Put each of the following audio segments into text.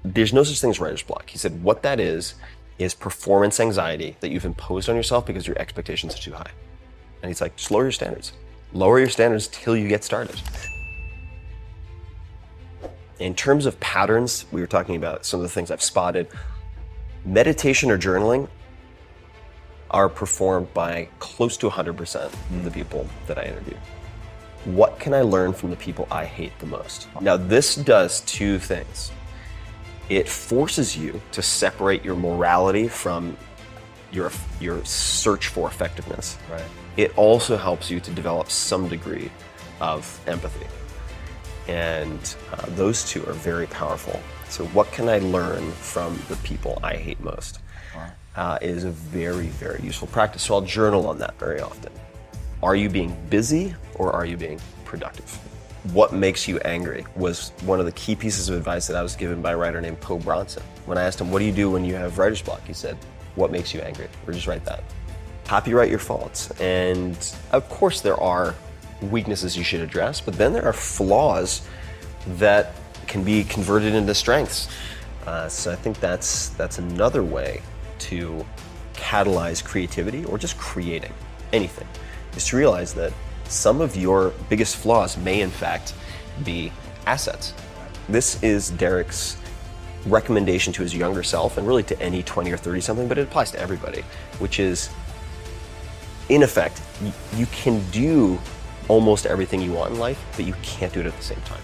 there's no such thing as writer's block. He said what that is performance anxiety that you've imposed on yourself because your expectations are too high. And he's like, just lower your standards. Lower your standards till you get started. In terms of patterns, we were talking about some of the things I've spotted. Meditation or journaling are performed by close to 100% of the people that I interview. What can I learn from the people I hate the most? Now, this does two things. It forces you to separate your morality from your search for effectiveness. Right. It also helps you to develop some degree of empathy. And those two are very powerful. So what can I learn from the people I hate most? Is a very, very useful practice. So I'll journal on that very often. Are you being busy or are you being productive? What makes you angry was one of the key pieces of advice that I was given by a writer named Poe Bronson. When I asked him, what do you do when you have writer's block? He said, what makes you angry? Or just write that. Copyright your faults. And of course there are weaknesses you should address, but then there are flaws that can be converted into strengths. So I think that's another way to catalyze creativity or just creating anything, is to realize that some of your biggest flaws may in fact be assets. This is Derek's recommendation to his younger self and really to any 20 or 30 something, but it applies to everybody, which is, in effect, you can do almost everything you want in life, but you can't do it at the same time.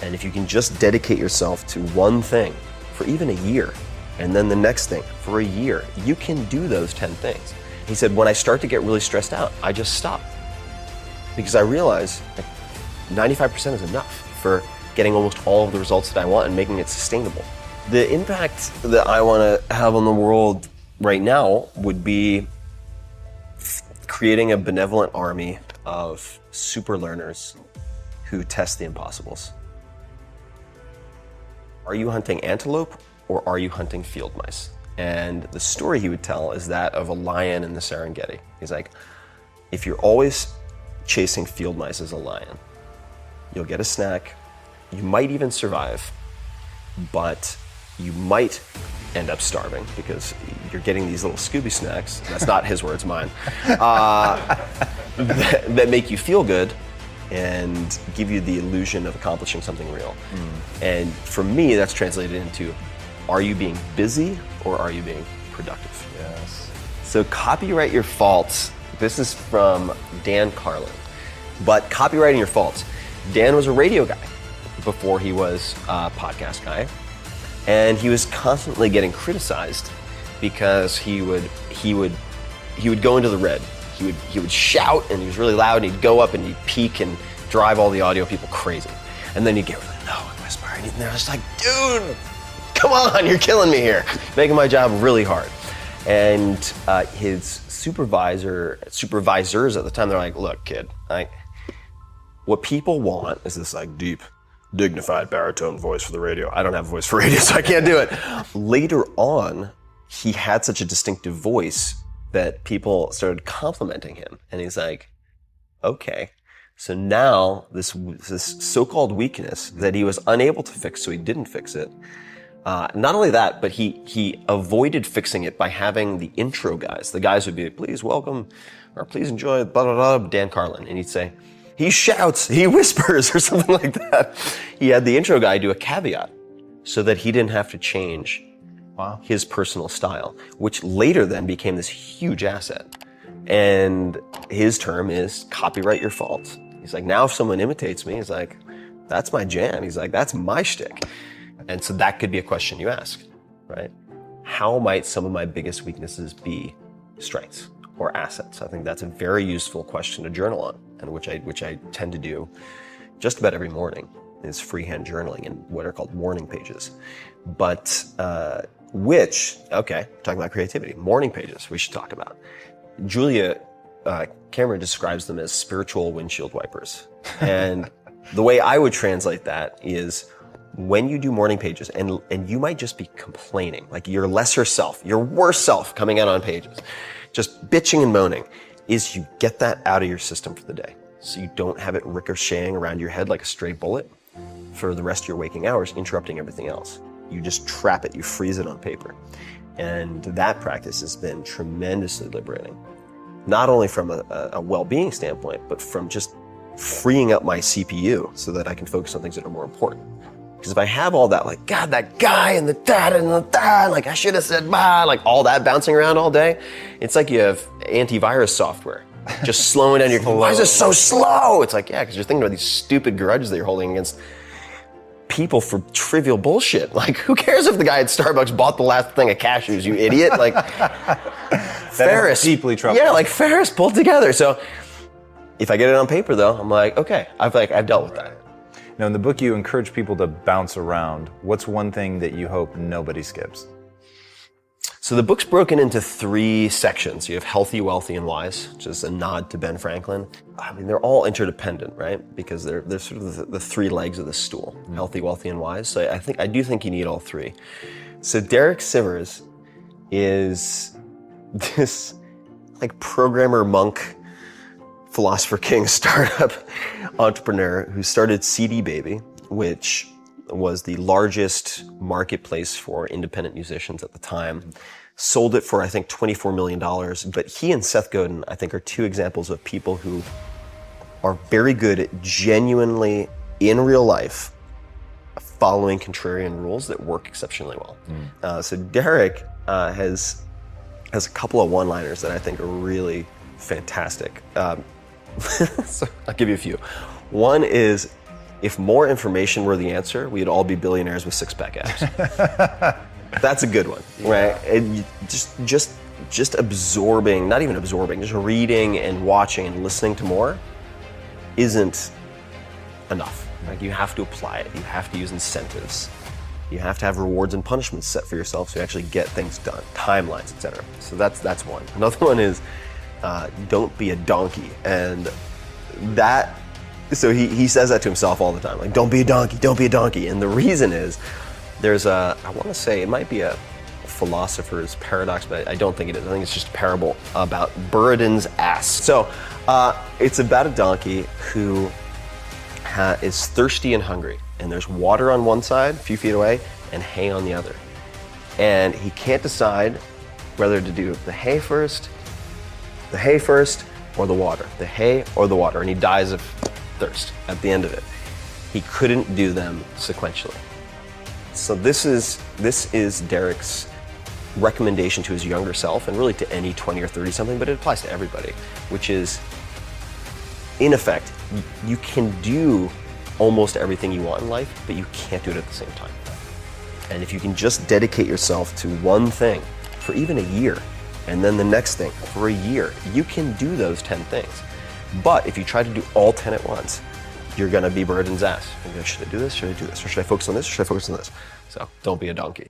And if you can just dedicate yourself to one thing for even a year, and then the next thing for a year, you can do those 10 things. He said, when I start to get really stressed out, I just stop. Because I realize that 95% is enough for getting almost all of the results that I want and making it sustainable. The impact that I want to have on the world right now would be creating a benevolent army of super learners who test the impossibles. Are you hunting antelope or are you hunting field mice? And the story he would tell is that of a lion in the Serengeti. He's like, if you're always chasing field mice as a lion, you'll get a snack, you might even survive, but you might end up starving because you're getting these little Scooby snacks, that's not his words, mine, that make you feel good and give you the illusion of accomplishing something real. And for me, that's translated into, are you being busy or are you being productive? Yes. So copyright your faults. This is from Dan Carlin. But copywriting your faults. Dan was a radio guy before he was a podcast guy. And he was constantly getting criticized because he would go into the red. He would shout and he was really loud and he'd go up and he'd peak and drive all the audio people crazy. And then he'd get really low and whisper and they're just like, dude, come on, you're killing me here. Making my job really hard. And his supervisors at the time, they're like, look, kid, what people want is this like deep, dignified baritone voice for the radio. I don't have a voice for radio, so I can't do it. Later on, he had such a distinctive voice that people started complimenting him. And he's like, okay. So now this so-called weakness that he was unable to fix, so he didn't fix it. Not only that, but he avoided fixing it by having the intro guys. The guys would be, please welcome, or please enjoy, blah, blah, blah, Dan Carlin. And he'd say, he shouts, he whispers, or something like that. He had the intro guy do a caveat so that he didn't have to change his personal style, which later then became this huge asset. And his term is copyright your faults. He's like, now if someone imitates me, he's like, that's my jam. He's like, that's my shtick. And so that could be a question you ask, right? How might some of my biggest weaknesses be strengths or assets? I think that's a very useful question to journal on, and which I tend to do just about every morning, is freehand journaling in what are called morning pages. But talking about creativity, morning pages we should talk about. Julia Cameron describes them as spiritual windshield wipers. And the way I would translate that is, when you do morning pages, and you might just be complaining, like your lesser self, your worst self coming out on pages, just bitching and moaning, is you get that out of your system for the day. So you don't have it ricocheting around your head like a stray bullet for the rest of your waking hours, interrupting everything else. You just trap it, you freeze it on paper. And that practice has been tremendously liberating. Not only from a well-being standpoint, but from just freeing up my CPU so that I can focus on things that are more important. Because if I have all that, like, God, that guy and the dad and the dad, like, I should have said bye, like all that bouncing around all day, it's like you have antivirus software just slowing down your, why is this so slow? It's like, yeah, because you're thinking about these stupid grudges that you're holding against people for trivial bullshit. Like, who cares if the guy at Starbucks bought the last thing of cashews, you idiot? Like, Ferris. Deeply trouble. Yeah, like Ferris pulled together. So if I get it on paper though, I'm like, okay, I've dealt with that. Now, in the book, you encourage people to bounce around. What's one thing that you hope nobody skips? So the book's broken into 3 sections. You have healthy, wealthy, and wise, which is a nod to Ben Franklin. I mean, they're all interdependent, right? Because they're sort of the 3 legs of the stool, healthy, wealthy, and wise. So I do think you need all 3. So Derek Sivers is this like programmer monk, philosopher king startup entrepreneur who started CD Baby, which was the largest marketplace for independent musicians at the time. Sold it for, I think, $24 million. But he and Seth Godin, I think, are 2 examples of people who are very good at genuinely, in real life, following contrarian rules that work exceptionally well. So Derek has a couple of one-liners that I think are really fantastic. So I'll give you a few. One is, if more information were the answer, we'd all be billionaires with six-pack abs. That's a good one, right? And just absorbing, not even absorbing, just reading and watching and listening to more isn't enough. Like, you have to apply it. You have to use incentives. You have to have rewards and punishments set for yourself so you actually get things done, timelines, etc. So that's one. Another one is, don't be a donkey. And that, so he says that to himself all the time, like, don't be a donkey, don't be a donkey. And the reason is, there's I want to say, it might be a philosopher's paradox, but I don't think it is. I think it's just a parable about Buridan's ass. So it's about a donkey who is thirsty and hungry. And there's water on one side, a few feet away, and hay on the other. And he can't decide whether to do the hay first, or the water. The hay or the water. And he dies of thirst at the end of it. He couldn't do them sequentially. So this is Derek's recommendation to his younger self, and really to any 20 or 30 something, but it applies to everybody, which is, in effect, you can do almost everything you want in life, but you can't do it at the same time. And if you can just dedicate yourself to one thing for even a year, and then the next thing for a year, you can do those 10 things. But if you try to do all 10 at once, you're gonna be Buridan's ass. You're gonna, should I do this? Should I do this? Or should I focus on this? Or should I focus on this? So don't be a donkey.